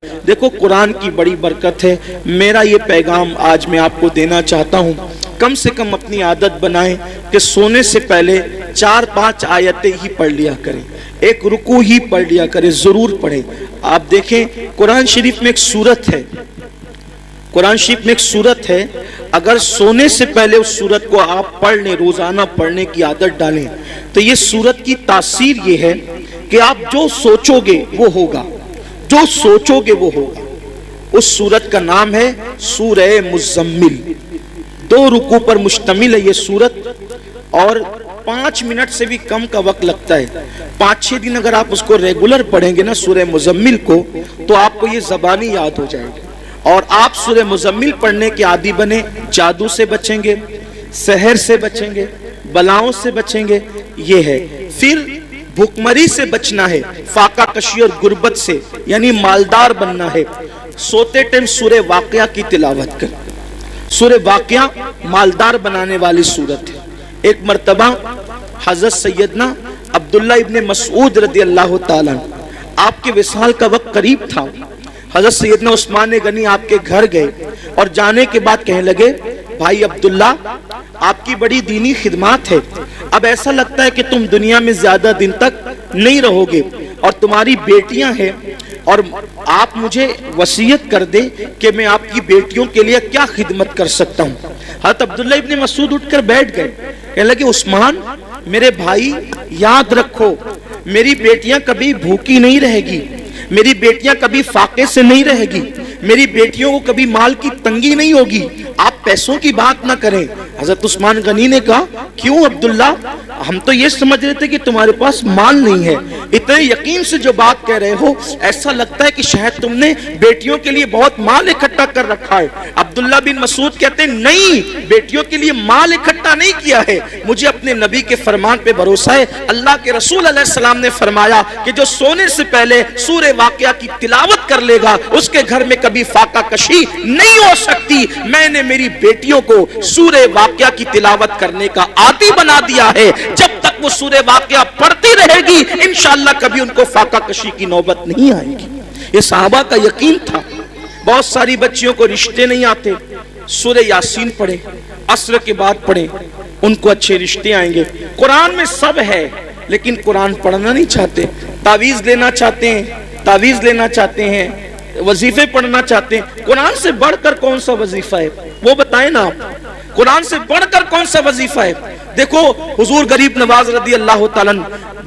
دیکھو قرآن کی بڑی برکت ہے. میرا یہ پیغام آج میں آپ کو دینا چاہتا ہوں, کم سے کم اپنی عادت بنائیں کہ سونے سے پہلے 4-5 آیتیں ہی پڑھ لیا کریں, ایک رکوع ہی پڑھ لیا کریں, ضرور پڑھیں. آپ دیکھیں قرآن شریف میں ایک سورت ہے, قرآن شریف میں ایک سورت ہے, اگر سونے سے پہلے اس سورت کو آپ پڑھ لیں, روزانہ پڑھنے کی عادت ڈالیں, تو یہ سورت کی تاثیر یہ ہے کہ آپ جو سوچو گے وہ ہوگا, جو سوچو گے وہ ہوگا. اس سورت کا نام ہے سورہ مزمل. 2 رکوع پر مشتمل ہے یہ سورت, اور 5 منٹ سے بھی کم کا وقت لگتا ہے. 5-6 دن اگر آپ اس کو ریگولر پڑھیں گے نا سورہ مزمل کو, تو آپ کو یہ زبانی یاد ہو جائے گی, اور آپ سورہ مزمل پڑھنے کے عادی بنے. جادو سے بچیں گے, سحر سے بچیں گے, بلاؤں سے بچیں گے, یہ ہے. پھر بھوکمری سے بچنا ہے, فاقہ کشی اور غربت سے, یعنی مالدار بننا ہے. سوتے ٹائم سورہ واقعہ کی تلاوت کر. سورہ واقعہ مالدار بنانے والی سورت ہے. ایک مرتبہ حضرت سیدنا عبداللہ ابن مسعود رضی اللہ تعالیٰ, آپ کے وصال کا وقت قریب تھا. حضرت سیدنا عثمان غنی آپ کے گھر گئے, اور جانے کے بعد کہنے لگے, بھائی عبداللہ آپ کی بڑی دینی خدمات ہے, اب ایسا لگتا ہے کہ تم دنیا میں زیادہ دن تک نہیں رہو گے, اور تمہاری بیٹیاں ہیں, اور آپ مجھے وصیت کر دیں کہ میں آپ کی بیٹیوں کے لیے کیا خدمت کر سکتا ہوں. حضرت عبداللہ ابن مسعود اٹھ کر بیٹھ گئے, کہنے لگے, عثمان میرے بھائی یاد رکھو, میری بیٹیاں کبھی بھوکی نہیں رہے گی, میری بیٹیاں کبھی فاقے سے نہیں رہے گی, میری بیٹیوں کو کبھی مال کی تنگی نہیں ہوگی, آپ پیسوں کی بات نہ کریں. حضرت عثمان غنی نے کہا, کیوں عبداللہ, ہم تو یہ سمجھ رہے تھے کہ تمہارے پاس مال نہیں ہے, اتنے یقین سے جو بات کہہ رہے ہو ایسا لگتا ہے کہ شاید تم نے بیٹیوں کے لیے بہت مال اکٹھا کر رکھا ہے. عبداللہ بن مسعود کہتے ہیں, نہیں, بیٹیوں کے لیے مال اکٹھا نہیں کیا ہے, مجھے اپنے نبی کے فرمان پہ بھروسہ ہے. اللہ کے رسول علیہ السلام نے فرمایا کہ جو سونے سے پہلے سورہ واقعہ کی تلاوت کر لے گا اس کے گھر میں کبھی فاقہ کشی نہیں ہو سکتی. میں نے میری بیٹیوں کو سورہ واقعہ کی تلاوت کرنے کا عادی بنا دیا ہے, جب تک وہ سورہ واقعہ پڑھتی رہے گی انشاءاللہ کبھی ان کو فاقہ کشی کی نوبت نہیں آئے گی. یہ صحابہ کا یقین تھا. بہت ساری بچیوں کو رشتے نہیں آتے, سورہ یاسین پڑھیں, عصر کے بعد پڑھیں, ان کو اچھے رشتے آئیں گے. قرآن میں سب ہے لیکن قرآن پڑھنا نہیں چاہتے, تعویذ لینا چاہتے ہیں, تعویذ لینا چاہتے ہیں, وظیفے پڑھنا چاہتے ہیں. قرآن سے بڑھ کر کون سا وظیفہ ہے وہ بتائیں نا آپ, قرآن سے بڑھ کر کون سا وظیفہ ہے. دیکھو حضور غریب نواز رضی اللہ تعالیٰ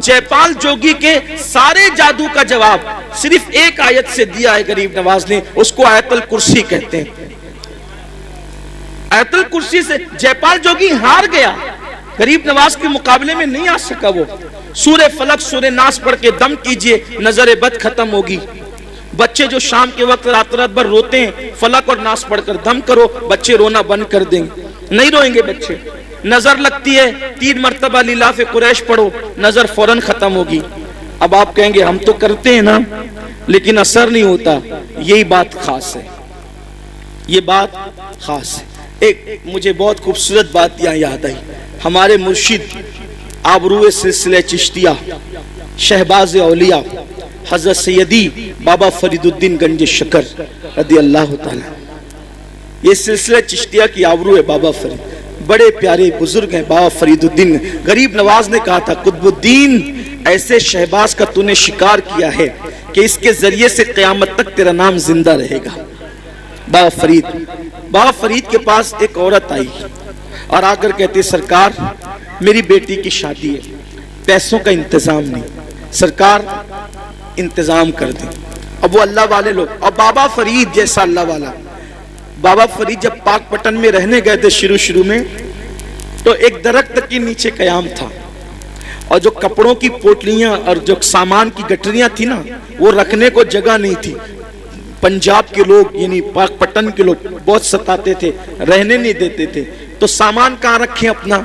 جے پال جوگی کے سارے جادو کا جواب صرف ایک آیت سے دیا ہے غریب نواز نے, اس کو آیت الکرسی کہتے ہیں. آیت الکرسی سے جے پال جوگی ہار گیا, غریب نواز کے مقابلے میں نہیں آ سکا. وہ سورہ فلق سورہ ناس پڑھ کے دم کیجئے, نظر بد ختم ہوگی. بچے جو شام کے وقت رات رات بھر روتے ہیں, فلق اور ناس پڑھ کر دم کرو, بچے رونا بند کر دیں گے, نہیں روئیں گے بچے. نظر لگتی ہے 3 مرتبہ لیلاف قریش پڑھو, نظر فوراً ختم ہوگی. اب آپ کہیں گے ہم تو کرتے ہیں نا لیکن اثر نہیں ہوتا. یہی بات خاص ہے, یہ بات خاص ہے. ایک مجھے بہت خوبصورت بات یہاں یاد آئی. ہمارے مرشد آبرو سلسلہ چشتیہ شہباز اولیاء حضرت سیدی بابا فرید الدین گنج شکر رضی اللہ تعالیٰ, یہ سلسلہ چشتیہ کی آبرو ہے. بابا فرید بڑے پیارے بزرگ ہیں. بابا فرید الدین, غریب نواز نے کہا تھا, قطب الدین ایسے شہباز کا تو نے شکار کیا ہے کہ اس کے ذریعے سے قیامت تک تیرا نام زندہ رہے گا. بابا فرید کے پاس ایک عورت آئی اور آ کر کہتے, سرکار میری بیٹی کی شادی ہے, پیسوں کا انتظام نہیں, سرکار انتظام کر دیں. اب وہ اللہ والے لوگ, اور بابا فرید جیسا اللہ والا, بابا فرید جب پاک پٹن میں رہنے گئے تھے شروع میں, تو ایک درخت کے نیچے قیام تھا, اور جو کپڑوں کی پوٹلیاں اور جو سامان کی گٹریاں تھی نا, وہ رکھنے کو جگہ نہیں تھی. پنجاب کے لوگ یعنی پاک پٹن کے لوگ بہت ستاتے تھے, رہنے نہیں دیتے تھے. تو سامان کہاں رکھیں اپنا,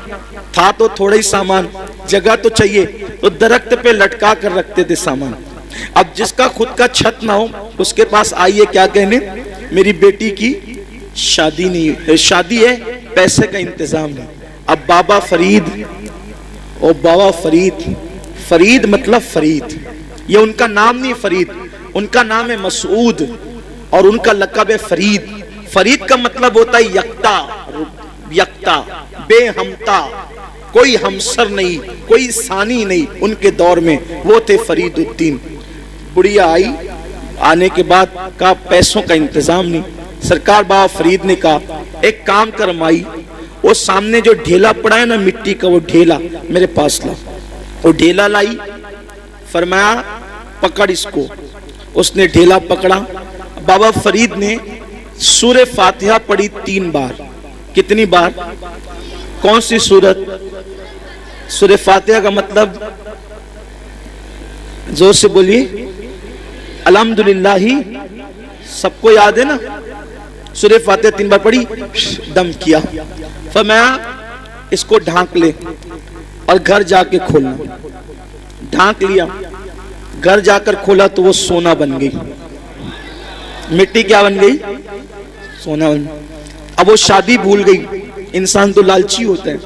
تھا تو تھوڑا ہی سامان, جگہ تو چاہیے, تو درخت پہ لٹکا کر رکھتے تھے سامان. اب جس کا خود کا چھت نہ ہو اس کے پاس آئیے کیا کہنے, میری بیٹی کی شادی نہیں, شادی ہے, پیسے کا انتظام نہیں. اب بابا فرید, اور بابا فرید, فرید مطلب فرید, یہ ان کا نام نہیں فرید, ان کا نام ہے مسعود اور ان کا لقب ہے فرید. فرید کا مطلب ہوتا ہے یکتا, یکتا, بے ہمتا, کوئی ہمسر نہیں, کوئی ثانی نہیں. ان کے دور میں وہ تھے فرید الدین. بڑھیا آئی, آنے کے بعد کہا پیسوں کا انتظام نہیں. سرکار بابا فرید نے کہا ایک کام کر مائی, وہ سامنے جو ڈھیلا پڑا ہے نا مٹی کا, وہ ڈھیلا میرے پاس لا. وہ ڈھیلا لائی, فرمایا پکڑ اس کو. اس نے ڈھیلا پکڑا. بابا فرید نے سورہ فاتحہ پڑھی 3 بار. کتنی بار؟ کون سی سورت؟ سورہ فاتحہ کا مطلب زور سے بولیے, الحمدللہ ہی سب کو یاد ہے نا. سورہ فاتحہ 3 بار پڑھی, دم کیا, فرمایا اس کو ڈھانک لے اور گھر جا کے کھولنا. ڈھانک لیا, گھر جا کر کھولا تو وہ سونا بن گئی. مٹی کیا بن گئی؟ سونا بن گئی. اب وہ شادی بھول گئی. انسان تو لالچی ہوتا ہے.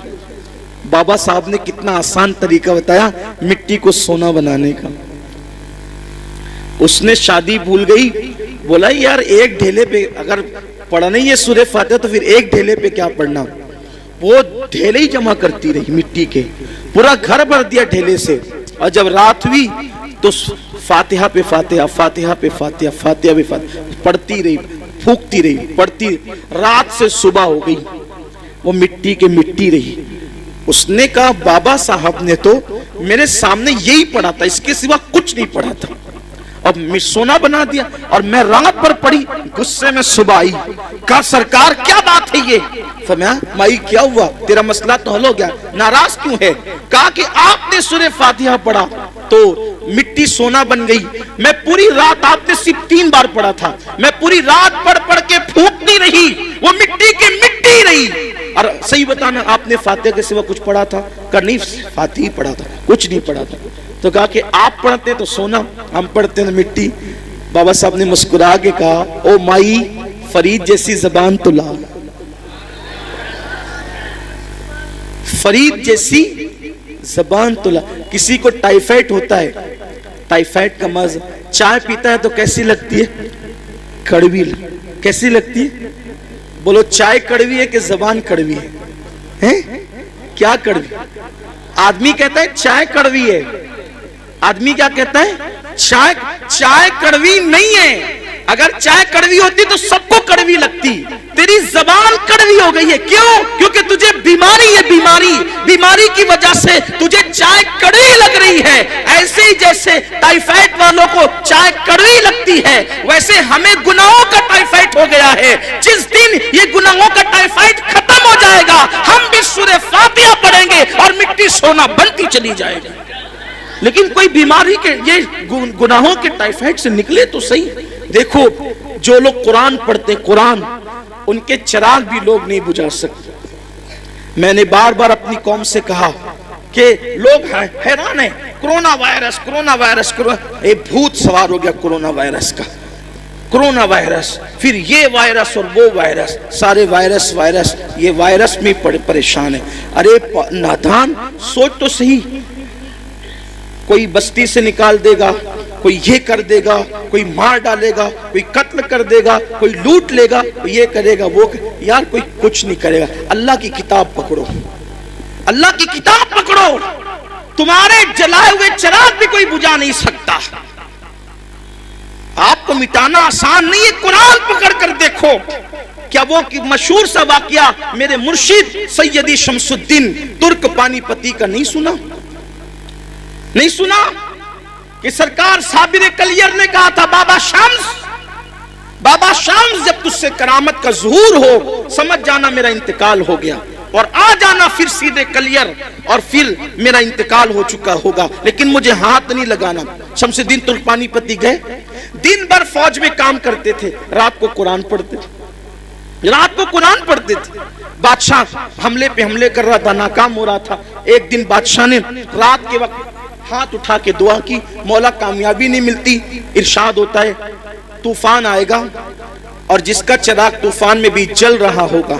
بابا صاحب نے کتنا آسان طریقہ بتایا مٹی کو سونا بنانے کا. اس نے شادی بھول گئی, بولا یار ایک ڈھیلے پہ اگر پڑھنا ہی ہے سورہ فاتحہ تو پھر ایک ڈھیلے پہ کیا پڑھنا. وہ ڈھیلے ہی جمع کرتی رہی مٹی کے, پورا گھر بھر دیا ڈھیلے سے. اور جب رات ہوئی تو فاتحہ پہ فاتحہ, فاتحہ پہ فاتحہ, فاتحہ پہ فاتحہ پڑھتی رہی, پھونکتی رہی, پڑھتی. رات سے صبح ہو گئی, وہ مٹی کے مٹی رہی. اس نے کہا بابا صاحب نے تو میرے سامنے یہی پڑھا تھا, اس کے سوا کچھ نہیں پڑھا تھا, اب سونا بنا دیا. اور میں رات پر پڑھی, غصے میں صبح آئی, کہا سرکار کیا بات ہے یہ؟ فرمایا مائی کیا ہوا, تیرا مسئلہ تو حل ہو گیا, ناراض کیوں ہے؟ کہا کہ آپ نے سورہ فاتحہ پڑھا تو مٹی سونا بن گئی. میں پوری رات, آپ نے صرف 3 بار پڑھا تھا, میں پوری رات پڑھ پڑھ کے پھونکتی رہی, وہ مٹی کی مٹی رہی. اور صحیح بتانا آپ نے فاتحہ کے سوا کچھ پڑھا تھا؟ کہ نہیں, فاتحہ ہی پڑھا تھا, کچھ نہیں پڑھا تھا. تو کہا کہ آپ پڑھتے تو سونا, ہم پڑھتے ہیں مٹی. بابا صاحب نے مسکرا کے کہا او مائی فرید جیسی زبان تو لا, فرید جیسی زبان تو لا. کسی کو ٹائیفائڈ ہوتا ہے, ٹائیفائڈ کا مزہ, چائے پیتا ہے تو کیسی لگتی ہے؟ کڑوی. کیسی لگتی ہے؟ بولو چائے کڑوی ہے کہ زبان کڑوی ہے؟ کیا کڑوی؟ آدمی کہتا ہے چائے کڑوی ہے, آدمی کیا کہتا ہے؟ چائے کڑوی نہیں ہے. اگر چائے کڑوی ہوتی تو سب کو کڑوی لگتی. تیری زبان کڑوی ہو گئی ہے. کیوں؟ کیونکہ تجھے بیماری ہے, بیماری کی وجہ سے تجھے چائے کڑوی لگ رہی ہے. ایسے ہی جیسے ٹائیفائڈ والوں کو چائے کڑوی لگتی ہے, ویسے ہمیں گناہوں کا ٹائیفائڈ ہو گیا ہے. جس دن یہ گناہوں کا ٹائیفائڈ ختم ہو جائے گا, ہم بھی سورہ فاتحہ پڑھیں گے اور مٹی سونا بنتی چلی جائے گی. لیکن کوئی بیماری کے یہ گناہوں کے ٹائیفائڈ سے نکلے تو صحیح. دیکھو جو لوگ قرآن پڑھتے ہیں, قرآن ان کے چراغ بھی لوگ نہیں بجھا سکتے. میں نے بار بار اپنی قوم سے کہا کہ لوگ حیران ہیں, کرونا وائرس, کرونا وائرس, ایک بھوت سوار ہو گیا کرونا وائرس کا. کرونا وائرس, پھر یہ وائرس اور وہ وائرس, سارے وائرس, یہ وائرس میں پریشان ہے. ارے نادان, سوچ تو صحیح. کوئی بستی سے نکال دے گا, کوئی یہ کر دے گا, کوئی مار ڈالے گا, کوئی قتل کر دے گا, کوئی لوٹ لے گا, کوئی یہ کرے گا, وہ یار کوئی کچھ نہیں کرے گا. اللہ کی کتاب پکڑو, اللہ کی کتاب پکڑو. تمہارے جلائے ہوئے چراغ بھی کوئی بجھا نہیں سکتا. آپ کو مٹانا آسان نہیں ہے. قرآن پکڑ کر دیکھو. کیا وہ مشہور سا واقعہ میرے مرشد سیدی شمس الدین ترک پانی پتی کا نہیں سنا؟ نہیں سنا کہ سرکار صابر کلیر نے کہا تھا بابا شمس جب تجھ سے کرامت کا ظہور ہو سمجھ جانا میرا انتقال ہو گیا, اور آ جانا پھر سیدھے کلیر اور پھر میرا انتقال ہو چکا ہوگا, لیکن مجھے ہاتھ نہیں لگانا. شمس الدین ترک پانی پتی گئے, دن بھر فوج میں کام کرتے تھے, رات کو قرآن پڑھتے تھے. بادشاہ حملے پہ حملے کر رہا تھا, ناکام ہو رہا تھا. ایک دن بادشاہ نے رات کے وقت ہاتھ اٹھا کے دعا کی, مولا کامیابی نہیں ملتی. ارشاد ہوتا ہے طوفان آئے گا اور جس کا چراغ طوفان میں بھی جل رہا ہوگا.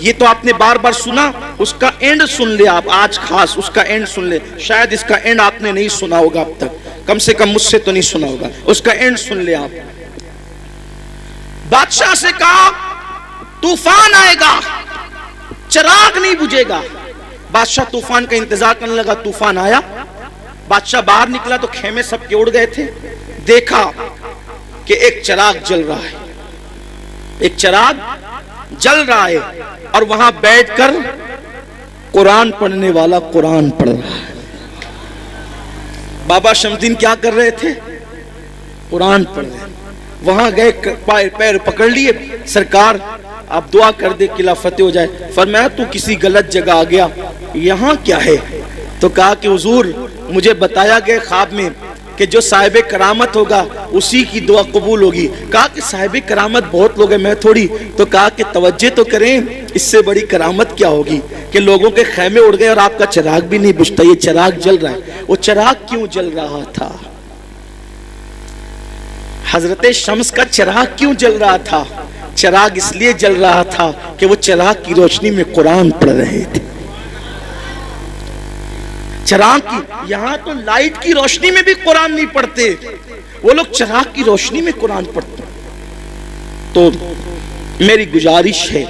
یہ تو آپ نے بار بار سنا, اس کا اینڈ سن لے آپ, آج خاص اس کا اینڈ سن لے. شاید اس کا اینڈ آپ نے نہیں سنا ہوگا اب تک. کم سے کم مجھ سے تو نہیں سنا ہوگا, اس کا اینڈ سن لے آپ. بادشاہ سے کہا طوفان آئے گا, چراغ نہیں بجھے گا. بادشاہ طوفان کا انتظار کرنے لگا. طوفان آیا, بادشاہ باہر نکلا تو خیمے سب کے اڑ گئے تھے. دیکھا کہ ایک چراغ جل رہا ہے, ایک چراغ جل رہا ہے, اور وہاں بیٹھ کر قرآن پڑھنے والا قرآن پڑھ رہا ہے. بابا شمدین کیا کر رہے تھے؟ قرآن پڑھ رہے. وہاں گئے, پیر پکڑ لیے, سرکار آپ دعا کر دے قلعہ فتح ہو جائے. فرمایا تو کسی غلط جگہ آ گیا, یہاں کیا ہے؟ تو کہا کہ حضور مجھے بتایا گیا خواب میں کہ جو صاحب کرامت ہوگا اسی کی دعا قبول ہوگی. کہا کہ صاحب کرامت بہت لوگ ہیں, میں تھوڑی. تو کہا کہ توجہ تو کریں, اس سے بڑی کرامت کیا ہوگی کہ لوگوں کے خیمے اڑ گئے اور آپ کا چراغ بھی نہیں بجھتا. یہ چراغ جل رہا ہے. وہ چراغ کیوں جل رہا تھا؟ حضرت شمس کا چراغ کیوں جل رہا تھا؟ چراغ اس لیے جل رہا تھا کہ وہ چراغ کی روشنی میں قرآن پڑھ رہے تھے. چراغ کی, یہاں تو لائٹ کی روشنی میں بھی قرآن نہیں پڑھتے, وہ لوگ چراغ کی روشنی میں قرآن پڑھتے. تو میری گزارش ہے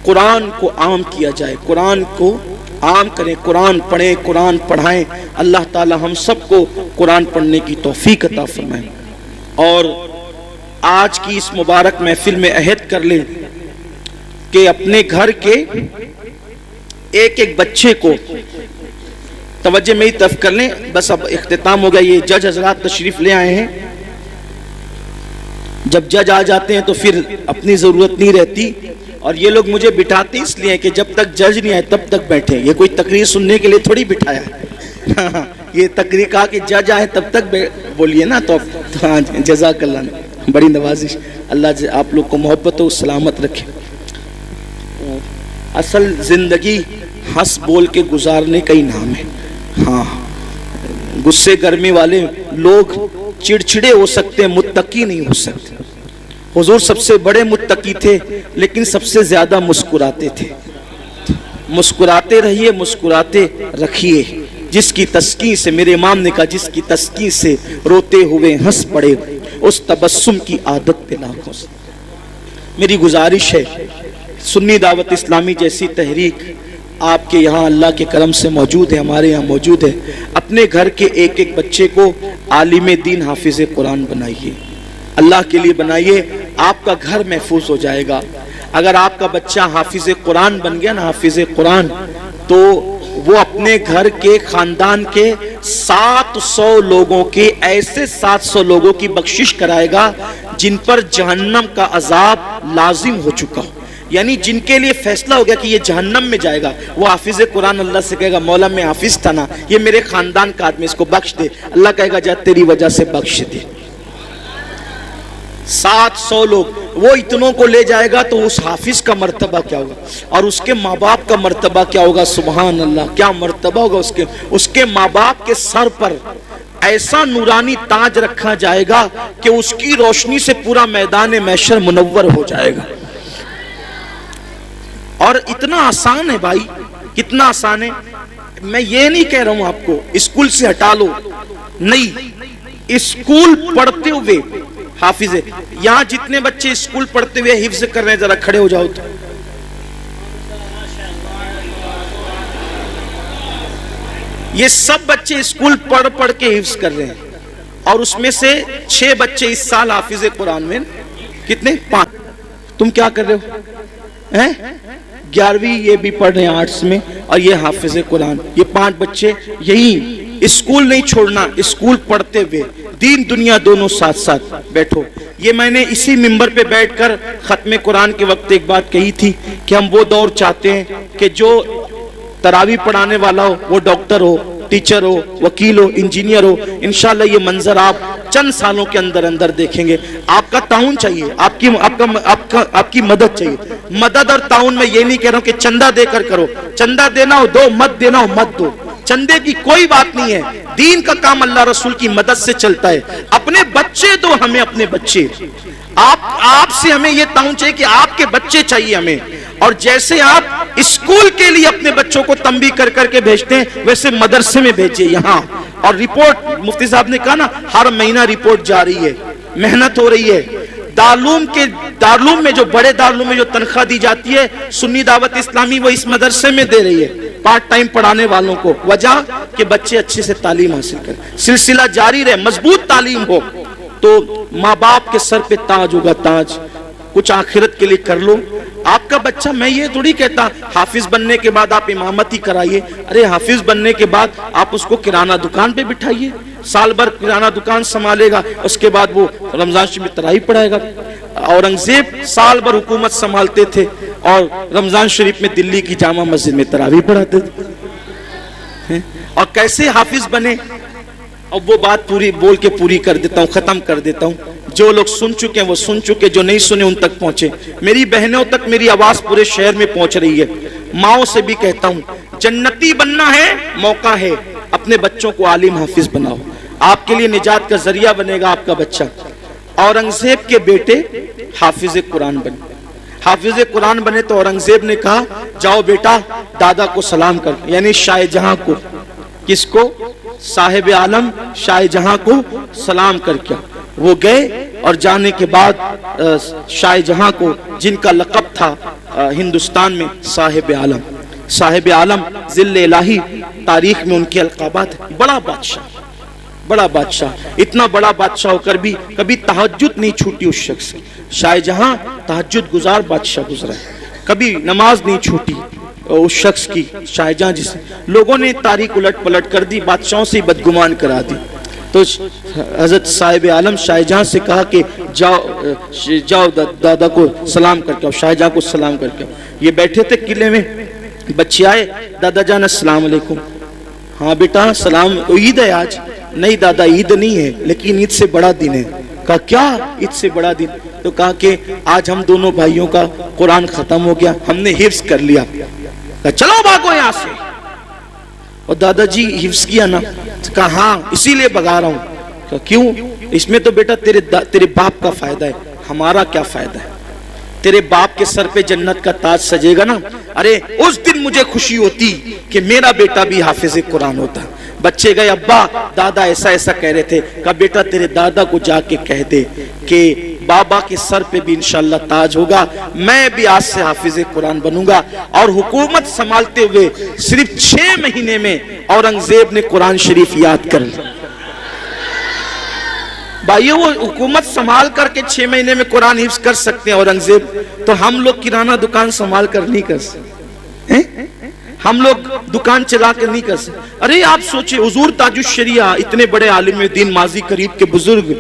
قرآن کو عام کیا جائے, قرآن کو عام کریں, قرآن پڑھیں, قرآن پڑھائیں. اللہ تعالی ہم سب کو قرآن پڑھنے کی توفیق عطا فرمائے. اور آج کی اس مبارک محفل میں عہد کر لیں کہ اپنے گھر کے ایک ایک بچے کو توجہ میری طرف کر لیں. بس اب اختتام ہو گیا. یہ جج حضرات تشریف لے آئے ہیں. جب جج آ جاتے ہیں تو پھر اپنی ضرورت نہیں رہتی, اور یہ لوگ مجھے بٹھاتے اس لیے کہ جب تک جج نہیں آئے تب تک بیٹھے. یہ کوئی تقریر سننے کے لیے تھوڑی بٹھایا ہے. یہ تقریر کہا کہ جج آئے تب تک بولیے نا. تو ہاں جزاک اللہ, بڑی نوازش. اللہ آپ لوگ کو محبت و سلامت رکھے. اصل زندگی ہنس بول کے گزارنے کا ہی نام ہے. ہاں, غصے گرمی والے لوگ چڑچڑے ہو سکتے ہیں, متقی نہیں ہو سکتے. حضور سب سے بڑے متقی تھے لیکن سب سے زیادہ مسکراتے تھے. مسکراتے رہیے, مسکراتے رکھیے. جس کی تسکین سے, میرے امام نے کہا, جس کی تسکین سے روتے ہوئے ہنس پڑے, اس تبسم کی عادت پہ لاکھوں سے. میری گزارش ہے سنی دعوت اسلامی جیسی تحریک آپ کے یہاں اللہ کے کرم سے موجود ہے, ہمارے یہاں موجود ہے. اپنے گھر کے ایک ایک بچے کو عالم دین حافظ قرآن بنائیے, اللہ کے لیے بنائیے. آپ کا گھر محفوظ ہو جائے گا. اگر آپ کا بچہ حافظ قرآن بن گیا نا, حافظ قرآن, تو وہ اپنے گھر کے خاندان کے 700 لوگوں کے, ایسے 700 لوگوں کی بخشش کرائے گا جن پر جہنم کا عذاب لازم ہو چکا ہو. یعنی جن کے لیے فیصلہ ہو گیا کہ یہ جہنم میں جائے گا, وہ حافظ قرآن اللہ سے کہے گا مولا میں حافظ تھا نا, یہ میرے خاندان کا آدمی, اس کو بخش دے. اللہ کہے گا جا تیری وجہ سے بخش دے. 700 لوگ, وہ اتنوں کو لے جائے گا تو اس حافظ کا مرتبہ کیا ہوگا, اور اس کے ماں باپ کا مرتبہ کیا ہوگا. سبحان اللہ, کیا مرتبہ ہوگا اس کے ماں باپ کے سر پر ایسا نورانی تاج رکھا جائے گا کہ اس کی روشنی سے پورا میدان محشر منور ہو جائے گا. اور اتنا آسان ہے بھائی, کتنا آسان ہے. میں یہ نہیں کہہ رہا ہوں آپ کو اسکول سے ہٹا لو, نہیں, اسکول پڑھتے ہوئے حافظ ہے. یہاں جتنے بچے اسکول پڑھتے ہوئے حفظ کر رہے ہیں ذرا کھڑے ہو جاؤ. تو یہ سب بچے اسکول پڑھ پڑھ کے حفظ کر رہے ہیں, اور اس میں سے 6 بچے اس سال حافظ قرآن میں. کتنے؟ 5. تم کیا کر رہے ہو؟ 11ویں یہ بھی پڑھ رہے ہیں آرٹس میں, اور یہ حافظ قرآن. یہ 5 بچے یہی اسکول نہیں چھوڑنا, اسکول پڑھتے ہوئے دین دنیا دونوں ساتھ ساتھ بیٹھو. یہ میں نے اسی منبر پہ بیٹھ کر ختم قرآن کے وقت ایک بات کہی تھی کہ ہم وہ دور چاہتے ہیں کہ جو تراویح پڑھانے والا ہو وہ ڈاکٹر ہو, ٹیچر ہو, وکیل ہو, انجینئر ہو. انشاءاللہ یہ منظر آپ چند سالوں کے اندر اندر دیکھیں گے. آپ کا تعاون چاہیے, آپ کی مدد چاہیے. مدد اور تعاون میں یہ نہیں کہہ رہا ہوں کہ چندہ دے کر کرو, چندہ دینا ہو دو, مت دینا ہو مت دو, چندے کی کوئی بات نہیں ہے. دین کا کام اللہ رسول کی مدد سے چلتا ہے. اپنے بچے دو ہمیں, اپنے بچے. آپ سے ہمیں یہ تعاون چاہیے کہ آپ کے بچے چاہیے ہمیں. اور جیسے آپ اسکول کے لیے اپنے بچوں کو تنبیہ کر کر کے بھیجتے ہیں, ویسے مدرسے میں بھیجیے. یہاں اور رپورٹ مفتی صاحب نے کہا نا ہر مہینہ رپورٹ جاری ہے، محنت ہو رہی ہے۔ دارالعلوم میں جو بڑے دارالعلوم میں جو تنخواہ دی جاتی ہے سنی دعوت اسلامی وہ اس مدرسے میں دے رہی ہے پارٹ ٹائم پڑھانے والوں کو، وجہ کہ بچے اچھے سے تعلیم حاصل کریں، سلسلہ جاری رہے، مضبوط تعلیم ہو تو ماں باپ کے سر پہ تاج ہوگا، تاج۔ کچھ آخرت کے لیے کر لو۔ آپ کا بچہ، میں یہ تھوڑی کہتا حافظ بننے کے بعد آپ امامت ہی کرائیے، ارے حافظ بننے کے بعد آپ اس کو کرانہ دکان پہ بٹھائیے، سال بھر کرانہ دکان سنبھالے گا، اس کے بعد وہ رمضان شریف میں تراویح پڑھائے گا۔ اورنگزیب سال بھر حکومت سنبھالتے تھے اور رمضان شریف میں دلی کی جامع مسجد میں تراویح پڑھاتے تھے، اور کیسے حافظ بنے؟ اب وہ بات پوری بول کے پوری کر دیتا ہوں، ختم کر دیتا ہوں۔ جو لوگ سن چکے ہیں وہ سن چکے، جو نہیں سنے ان تک پہنچے۔ میری بہنوں تک میری آواز پورے شہر میں پہنچ رہی ہے، ماؤں سے بھی کہتا ہوں جنتی بننا ہے، موقع ہے، اپنے بچوں کو عالم حافظ بناؤ، آپ کے لیے نجات کا ذریعہ بنے گا آپ کا بچہ۔ اورنگزیب کے بیٹے حافظ قرآن بنے، حافظ قرآن بنے تو اورنگزیب نے کہا جاؤ بیٹا دادا کو سلام کر، یعنی شاہ جہاں کو، کس کو؟ صاحب عالم شاہ جہاں کو سلام کر کے وہ گئے، اور جانے کے بعد شاہ جہاں کو جن کا لقب تھا ہندوستان میں صاحب عالم، صاحب عالم ذل الہی، تاریخ میں ان کے القابات ہیں۔ بڑا بادشاہ، بڑا بادشاہ، اتنا بڑا بادشاہ ہو کر بھی کبھی تہجد نہیں چھوٹی اس شخص کی۔ شاہ جہاں تہجد گزار بادشاہ گزرا ہے، کبھی نماز نہیں چھوٹی اس شخص کی، شاہ جہاں جسے لوگوں نے تاریخ الٹ پلٹ کر دی، بادشاہوں سے بدگمان کرا دی۔ تو حضرت صاحب عالم شاہ جہاں سے کہا کہ جاؤ دادا کو سلام کر کے آؤ، شاہ جہاں کو سلام کر کے آؤ۔ یہ بیٹھے تھے قلعے میں، بچے آئے، دادا جان السلام علیکم۔ ہاں بیٹا سلام، عید ہے آج؟ نہیں دادا عید نہیں ہے، لیکن عید سے بڑا دن ہے۔ کہا کیا عید سے بڑا دن؟ تو کہا کہ آج ہم دونوں بھائیوں کا قرآن ختم ہو گیا، ہم نے حفظ کر لیا۔ کہا چلو بھاگو یہاں سے۔ اور دادا جی حفظ کیا نا؟ کہا ہاں اسی لیے بھگا رہا ہوں۔ کہا کیوں؟ اس میں تو بیٹا تیرے باپ کا فائدہ ہے، ہمارا کیا فائدہ ہے؟ تیرے باپ کے سر پہ جنت کا تاج سجے گا نا، ارے اس دن مجھے خوشی ہوتی کہ میرا بیٹا بھی حافظ قرآن ہوتا۔ بچے گئے، ابا دادا ایسا ایسا کہہ رہے تھے۔ کہا بیٹا تیرے دادا کو جا کے کہہ دے کہ بابا کے سر پہ بھی انشاءاللہ تاج ہوگا، میں بھی آج سے حافظ قرآن بنوں گا۔ اور حکومت سنبھالتے ہوئے صرف 6 مہینے میں اورنگزیب نے قرآن شریف یاد کر لیا۔ بھائیو وہ حکومت سنبھال کر کے 6 مہینے میں قرآن حفظ کر سکتے ہیں اورنگزیب، تو ہم لوگ کرانہ دکان سنبھال کر نہیں کر سکتے، ہم لوگ دکان چلا کر نہیں کر سکتے۔ ارے آپ سوچیں حضور تاج الشریعہ اتنے بڑے عالم دین ماضی قریب کے بزرگ،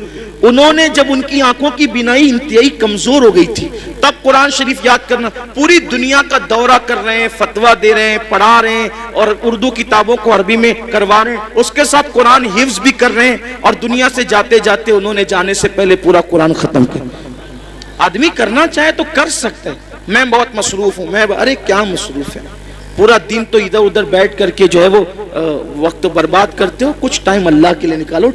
انہوں نے جب ان کی آنکھوں کی بینائی انتہائی کمزور ہو گئی تھی تب قرآن شریف یاد کرنا، پوری دنیا کا دورہ کر رہے ہیں، فتویٰ دے رہے ہیں، پڑھا رہے ہیں، اور اردو کتابوں کو عربی میں کروا رہے ہیں، اس کے ساتھ قرآن حفظ بھی کر رہے ہیں، اور دنیا سے جاتے جاتے انہوں نے جانے سے پہلے پورا قرآن ختم کر۔ آدمی کرنا چاہے تو کر سکتا ہے۔ میں بہت مصروف ہوں، ارے کیا مصروف ہے، پورا دن تو ادھر ادھر بیٹھ کر کے جو ہے وہ وقت برباد کرتے ہو، کچھ ٹائم اللہ کے لیے نکالو،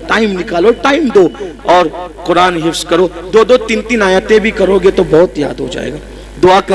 ٹائم دو اور قرآن حفظ کرو، 2-2 3-3 آیتیں بھی کرو گے تو بہت یاد ہو جائے گا۔ دعا کریں۔